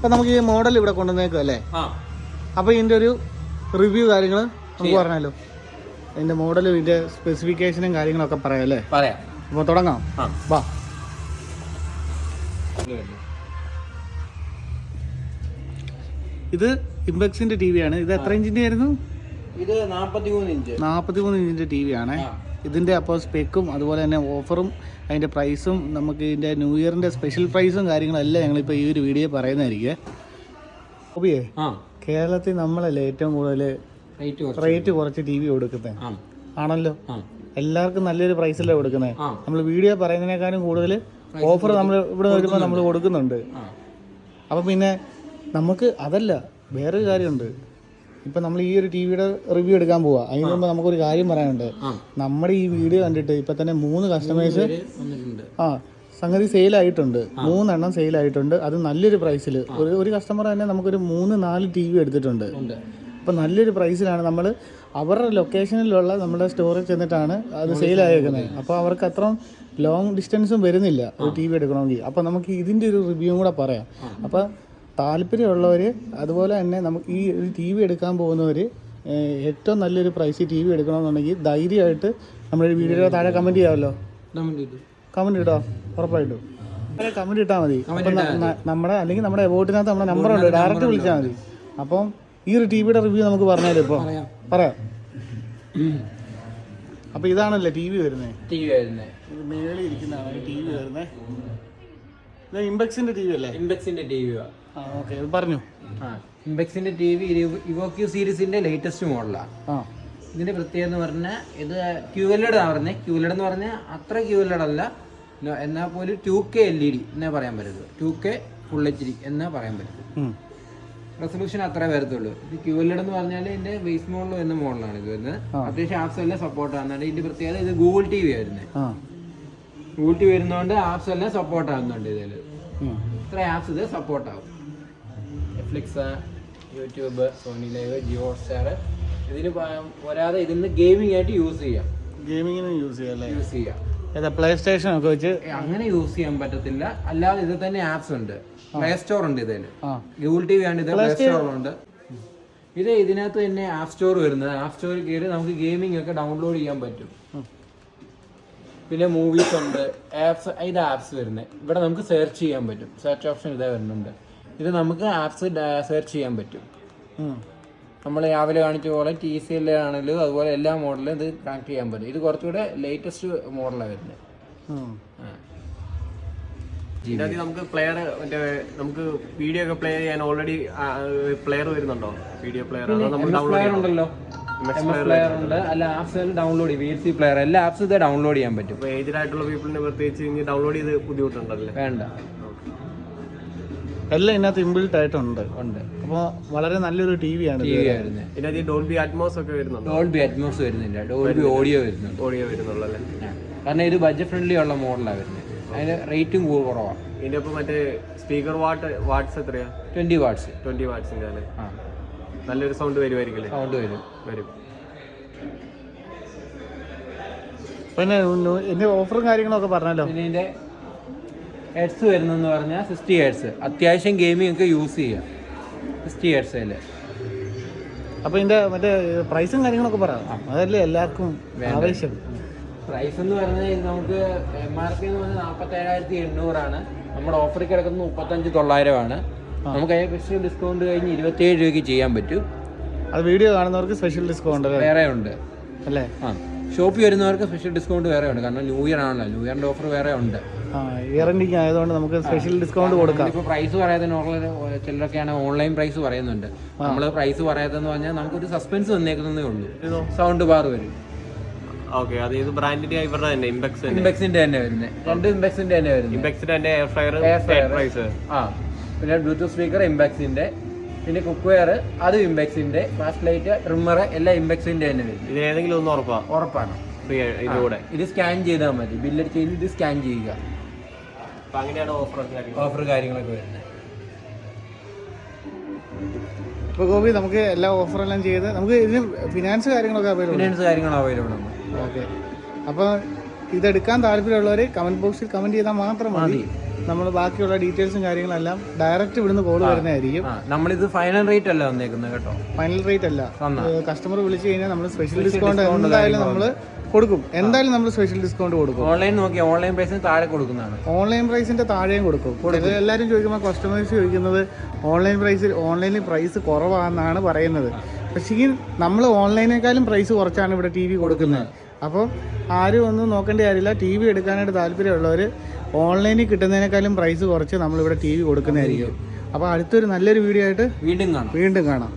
അപ്പം നമുക്ക് ഈ മോഡൽ ഇവിടെ കൊണ്ടുവന്നേക്കും അല്ലേ? അപ്പോൾ ഇതിൻ്റെ ഒരു റിവ്യൂ കാര്യങ്ങൾ നമുക്ക് പറഞ്ഞാലോ? അതിൻ്റെ മോഡലും ഇതിൻ്റെ സ്പെസിഫിക്കേഷനും കാര്യങ്ങളൊക്കെ പറയാം അല്ലേ? പറയാം. അപ്പോൾ തുടങ്ങാം. വാ. ഇത് ഇംപെക്സിൻ്റെ ടി വി ആണ്. ഇത് എത്ര ഇഞ്ചിൻ്റെ ആയിരുന്നു? ഇത് 43 ഇഞ്ച്. 43 ഇഞ്ചിൻ്റെ ടി വി ആണ്. ഇതിൻ്റെ അപ്പോൾ സ്പെക്കും അതുപോലെ തന്നെ ഓഫറും അതിൻ്റെ പ്രൈസും നമുക്ക് ഇതിൻ്റെ ന്യൂ ഇയറിൻ്റെ സ്പെഷ്യൽ പ്രൈസും കാര്യങ്ങളെല്ലാം ഞങ്ങളിപ്പോൾ ഈ ഒരു വീഡിയോ പറയുന്നതായിരിക്കും. ഓബിയേ, കേരളത്തിൽ നമ്മളല്ലേ ഏറ്റവും കൂടുതൽ റേറ്റ് കുറച്ച് ടി വി കൊടുക്കുന്നത് ആണല്ലോ. എല്ലാവർക്കും നല്ലൊരു പ്രൈസല്ലേ കൊടുക്കുന്നത്. നമ്മൾ വീഡിയോ പറയുന്നതിനേക്കാളും കൂടുതൽ ഓഫർ നമ്മൾ ഇവിടെ വരുമ്പോൾ നമ്മൾ കൊടുക്കുന്നുണ്ട്. അപ്പം പിന്നെ നമുക്ക് അതല്ല, വേറൊരു കാര്യമുണ്ട്. ഇപ്പം നമ്മൾ ഈ ഒരു ടി വിയുടെ റിവ്യൂ എടുക്കാൻ പോവാ. അതിന് മുമ്പ് നമുക്കൊരു കാര്യം പറയാനുണ്ട്. നമ്മുടെ ഈ വീഡിയോ കണ്ടിട്ട് ഇപ്പം തന്നെ 3 കസ്റ്റമേഴ്സ് സംഗതി സെയിലായിട്ടുണ്ട്. 3 എണ്ണം സെയിലായിട്ടുണ്ട്. അത് നല്ലൊരു പ്രൈസിൽ. ഒരു കസ്റ്റമർ തന്നെ നമുക്കൊരു 3-4 ടി വി എടുത്തിട്ടുണ്ട്. അപ്പം നല്ലൊരു പ്രൈസിലാണ് നമ്മൾ അവരുടെ ലൊക്കേഷനിലുള്ള നമ്മുടെ സ്റ്റോറിൽ ചെന്നിട്ടാണ് അത് സെയിലായേക്കുന്നത്. അപ്പോൾ അവർക്ക് അത്ര ലോങ് ഡിസ്റ്റൻസും വരുന്നില്ല ഒരു ടി വി എടുക്കണമെങ്കിൽ. അപ്പോൾ നമുക്ക് ഇതിൻ്റെ ഒരു റിവ്യൂ കൂടെ പറയാം. അപ്പോൾ താല്പര്യമുള്ളവർ അതുപോലെ തന്നെ നമുക്ക് ഈ ഒരു ടി വി എടുക്കാൻ പോകുന്നവർ ഏറ്റവും നല്ലൊരു പ്രൈസിൽ ടി വി എടുക്കണമെന്നുണ്ടെങ്കിൽ ധൈര്യമായിട്ട് നമ്മുടെ വീഡിയോയുടെ താഴെ കമൻറ്റ് ചെയ്യാമല്ലോ. കമൻറ്റ് ഇട്ടോ, ഉറപ്പായിട്ടും കമൻറ്റ് ഇട്ടാൽ മതി. അപ്പം നമ്മുടെ അല്ലെങ്കിൽ നമ്മുടെ എബോട്ടിനകത്ത് നമ്മുടെ നമ്പറുണ്ട്, ഡയറക്റ്റ് വിളിച്ചാൽ മതി. അപ്പം ഈ ഒരു ടി വിയുടെ റിവ്യൂ നമുക്ക് പറഞ്ഞാലോ? ഇപ്പോൾ പറയാം. അപ്പോൾ ഇതാണല്ലേ ടി വി വരുന്നത്. ഇത് മേളിൽ ഇരിക്കുന്നതാണ് ടി വി വരുന്നത്. ഇത് ഇംപെക്സിൻ്റെ ടി വി അല്ലേ? ഇംപെക്സിൻ്റെ ടി വി. ഓക്കെ, പറഞ്ഞു. ഇംപെക്സിന്റെ ടി വി ഇവോക്യൂ സീരീസിന്റെ ലേറ്റസ്റ്റ് മോഡലാണ്. ഇതിന്റെ പ്രത്യേകത എന്ന് പറഞ്ഞാൽ ഇത് QLED ആണ് പറഞ്ഞത്. QLED എന്ന് പറഞ്ഞാൽ അത്ര QLED അല്ല, എന്നാൽ പോലും 2K LED എന്നേ പറയാൻ പറ്റത്തുള്ളൂ. 2K Full HD എന്നേ പറയാൻ പറ്റും. റെസൊല്യൂഷൻ അത്രേ വരത്തുള്ളൂ. ഇത് QLED എന്ന് പറഞ്ഞാൽ ഇതിന്റെ ബേസ് മോഡൽ എന്ന മോഡലാണ് ഇത് വരുന്നത്. അത്യാവശ്യം ആപ്സ് എല്ലാം സപ്പോർട്ട് ആകുന്നുണ്ട്. ഇതിന്റെ പ്രത്യേകത ഇത് ഗൂഗിൾ TV വരുന്നത്. ഗൂഗിൾ TV വരുന്നതുകൊണ്ട് ആപ്സ് എല്ലാം സപ്പോർട്ട് ആകുന്നുണ്ട്. ഇതിൽ ഇത്ര ആപ്സ് ഇത് സപ്പോർട്ട് ആകും. Netflix, YouTube, Sony live, Jio Hotstar. ഇതിന് പോരാതെ ഇതിന് ഗെയിമിംഗ് ആയിട്ട് യൂസ് ചെയ്യാം. ഗെയിമിങ്ങിന് യൂസ് ചെയ്യാം. പ്ലേ സ്റ്റേഷൻ ഒക്കെ വെച്ച് അങ്ങനെ യൂസ് ചെയ്യാൻ പറ്റത്തില്ല. അല്ലാതെ ഇത് തന്നെ ആപ്സ് ഉണ്ട്. പ്ലേ സ്റ്റോർ ഉണ്ട് ഇതിൽ. ഗൂഗിൾ TV ആണ് ഇത്. പ്ലേ സ്റ്റോറുണ്ട്. ഇത് ഇതിനകത്ത് തന്നെ ആപ്പ് സ്റ്റോർ വരുന്നത്. ആപ്പ് സ്റ്റോറിൽ കയറി നമുക്ക് ഗെയിമിംഗ് ഒക്കെ ഡൗൺലോഡ് ചെയ്യാൻ പറ്റും. പിന്നെ മൂവീസ് ഉണ്ട്, ആപ്സ്. ഇത് ആപ്സ് വരുന്നത്. ഇവിടെ നമുക്ക് സെർച്ച് ചെയ്യാൻ പറ്റും. സെർച്ച് ഓപ്ഷൻ ഇതേ വരുന്നുണ്ട്. ഇത് നമുക്ക് ആപ്സ് സെർച്ച് ചെയ്യാൻ പറ്റും. നമ്മൾ രാവിലെ കാണിച്ച പോലെ TCL ആണെങ്കിലും അതുപോലെ എല്ലാ മോഡലും ഇത് കണക്ട് ചെയ്യാൻ പറ്റും. ഇത് കുറച്ചുകൂടെ ലേറ്റസ്റ്റ് മോഡലാണ് വരുന്നത്. ഇതിനകത്ത് നമുക്ക് പ്ലെയർ മറ്റേ നമുക്ക് വീഡിയോ ഒക്കെ പ്ലേ ചെയ്യാൻ ഓൾറെഡി പ്ലെയർ വരുന്നുണ്ടോ? വീഡിയോ പ്ലെയർ ഉണ്ടല്ലോ, പ്ലെയർ ഉണ്ട്. അല്ല, ആപ്സ് ഡൗൺലോഡ് ചെയ്യും. VLC പ്ലെയർ എല്ലാ ആപ്സ് ഇത് ഡൗൺലോഡ് ചെയ്യാൻ പറ്റും. ഇപ്പോൾ ഏജ്ഡ് ആയിട്ടുള്ള പീപ്പിളിന് പ്രത്യേകിച്ച് ഡൗൺലോഡ് ചെയ്ത് ബുദ്ധിമുട്ടുണ്ടല്ലേ? വേണ്ട, എല്ലാം ഇതിനകത്ത് ഇൻബിൽറ്റ് ആയിട്ടുണ്ട്. അപ്പോൾ വളരെ നല്ലൊരു ടി വി ആണ്. ഇതിനകത്ത് ഡോൾബി അറ്റ്മോസ് ഒക്കെ വരുന്നുണ്ട്. ഡോൾബി അറ്റ്മോസ് വരുന്നില്ല, ഡോൾബി ഓഡിയോ വരുന്നുള്ളൂ. കാരണം ഇത് ബഡ്ജറ്റ് ഫ്രണ്ട്ലി ഉള്ള മോഡലാണ് വരുന്നത്. അതിന് റേറ്റും കുറവാണ്. ഇതിന്റെ ഒപ്പം മറ്റേ സ്പീക്കർ വാട്ട്സ് എത്രയാ? 20 വാട്ട്സ്. 20 വാട്ട്സിന്റെ അല്ലേ? നല്ലൊരു സൗണ്ട് വരുമായിരിക്കും. സൗണ്ട് വരും. പിന്നെ ഇതിന്റെ ഓഫറും കാര്യങ്ങളൊക്കെ പറഞ്ഞല്ലോ. പിന്നെ ഇതിന്റെ ഹെഡ്സ് വരുന്നതെന്ന് പറഞ്ഞാൽ 60 ഹെഡ്സ്. അത്യാവശ്യം ഗെയിമിംഗ് ഒക്കെ യൂസ് ചെയ്യാം 60 ഹെഡ്സിൽ. അപ്പോൾ ഇതിന്റെ മറ്റേ പ്രൈസും കാര്യങ്ങളൊക്കെ പറയാം. അതല്ലേ എല്ലാവർക്കും ആവശ്യം. പ്രൈസ് എന്ന് പറഞ്ഞാൽ നമുക്ക് MRP എന്ന് പറഞ്ഞാൽ 47,800 നമ്മുടെ ഓഫറിൽ കിടക്കുന്നത് 35,900. നമുക്ക് അതിന് സ്പെഷ്യൽ ഡിസ്കൗണ്ട് കഴിഞ്ഞ് 27 രൂപയ്ക്ക് ചെയ്യാൻ പറ്റും. അത് വീഡിയോ കാണുന്നവർക്ക് സ്പെഷ്യൽ ഡിസ്കൗണ്ട് വേറെ ഉണ്ട് അല്ലേ? ഷോപ്പിൽ വരുന്നവർക്ക് സ്പെഷ്യൽ ഡിസ്കൗണ്ട് വേറെ ഉണ്ട്. കാരണം ന്യൂ ഇയർ ആണല്ലോ, ന്യൂ ഇയറിന്റെ ഓഫർ വേറെ ഉണ്ട്. ഇയർ എൻഡിങ് ആയതുകൊണ്ട് നമുക്ക് സ്പെഷ്യൽ ഡിസ്കൗണ്ട് കൊടുക്കാം. ഇപ്പോൾ പ്രൈസ് പറയാത്തതിന് ചിലരൊക്കെയാണ് ഓൺലൈൻ പ്രൈസ് പറയുന്നുണ്ട്. നമ്മൾ പ്രൈസ് പറയാത്തതെന്ന് പറഞ്ഞാൽ നമുക്കൊരു സസ്പെൻസ് വന്നേക്കുന്നതേ ഉള്ളൂ. സൗണ്ട് ബാർ വരും. ഓക്കെ, അത് ഏത് ബ്രാൻഡിന്റെ ഇവരുടെ തന്നെ? ഇംപെക്സിന്റെ തന്നെ വരുന്നത്. രണ്ട് ഇംപെക്സിന്റെ തന്നെ വരുന്നത്. ഇംപെക്സിന്റെ തന്നെ എയർ ഫ്രയർ പ്രൈസ്. പിന്നെ ബ്ലൂടൂത്ത് സ്പീക്കർ ഇംപെക്സിന്റെ, പിന്നെ കുക്ക് വെയർ അത് ഇംപെക്സിന്റെ, ഫ്ലാഷ് ലൈറ്റ്, ട്രിമ്മർ എല്ലാം ഇംപെക്സിന്റെ തന്നെ വരും. ഇത് ഏതെങ്കിലും ഒന്ന് ഉറപ്പാണ്. ഇതിലൂടെ ഇത് സ്കാൻ ചെയ്താൽ മതി. ബില്ലടിച്ച് കഴിഞ്ഞ് ഇത് സ്കാൻ ചെയ്യുക. അങ്ങനെയാണ് ഓഫർ കാര്യങ്ങളൊക്കെ വരുന്നത്. ഇപ്പോൾ ഗോപി നമുക്ക് എല്ലാ ഓഫറെല്ലാം ചെയ്ത് നമുക്ക് ഇതിന് ഫിനാൻസ് കാര്യങ്ങളൊക്കെ അവൈലബിൾ ആണ്. ഓക്കെ, അപ്പോൾ ഇതെടുക്കാൻ താല്പര്യമുള്ളവർ കമൻറ്റ് ബോക്സിൽ കമൻറ്റ് ചെയ്താൽ മാത്രം മതി. നമ്മൾ ബാക്കിയുള്ള ഡീറ്റെയിൽസും കാര്യങ്ങളെല്ലാം ഡയറക്റ്റ് ഇവിടുന്ന് കോൾ വരുന്നതായിരിക്കും. നമ്മളിത് ഫൈനൽ റേറ്റ് അല്ല വന്നേക്കുന്നത് കേട്ടോ, ഫൈനൽ റേറ്റ് അല്ല. കസ്റ്റമർ വിളിച്ചു കഴിഞ്ഞാൽ നമ്മൾ സ്പെഷ്യൽ ഡിസ്കൗണ്ട് എന്തായാലും നമ്മൾ കൊടുക്കും. എന്തായാലും നമ്മൾ സ്പെഷ്യൽ ഡിസ്കൗണ്ട് കൊടുക്കും. ഓൺലൈൻ നോക്കി ഓൺലൈൻ പ്രൈസിന് താഴെ കൊടുക്കുന്നതാണ്. ഓൺലൈൻ പ്രൈസിന്റെ താഴെയും കൊടുക്കും. എല്ലാവരും ചോദിക്കുമ്പോൾ കസ്റ്റമേഴ്സ് ചോദിക്കുന്നത് ഓൺലൈനിൽ പ്രൈസ് കുറവാണെന്നാണ് പറയുന്നത്. പക്ഷേ നമ്മൾ ഓൺലൈനേക്കാളും പ്രൈസ് കുറച്ചാണ് ഇവിടെ ടി വി കൊടുക്കുന്നത്. അപ്പോൾ ആരും ഒന്നും നോക്കേണ്ട കാര്യമില്ല. ടി വി എടുക്കാനായിട്ട് താല്പര്യമുള്ളവർ ഓൺലൈനിൽ കിട്ടുന്നതിനേക്കാളും പ്രൈസ് കുറച്ച് നമ്മളിവിടെ ടി വി കൊടുക്കുന്നതായിരിക്കും. അപ്പോൾ അടുത്തൊരു നല്ലൊരു വീഡിയോ ആയിട്ട് വീണ്ടും കാണാം.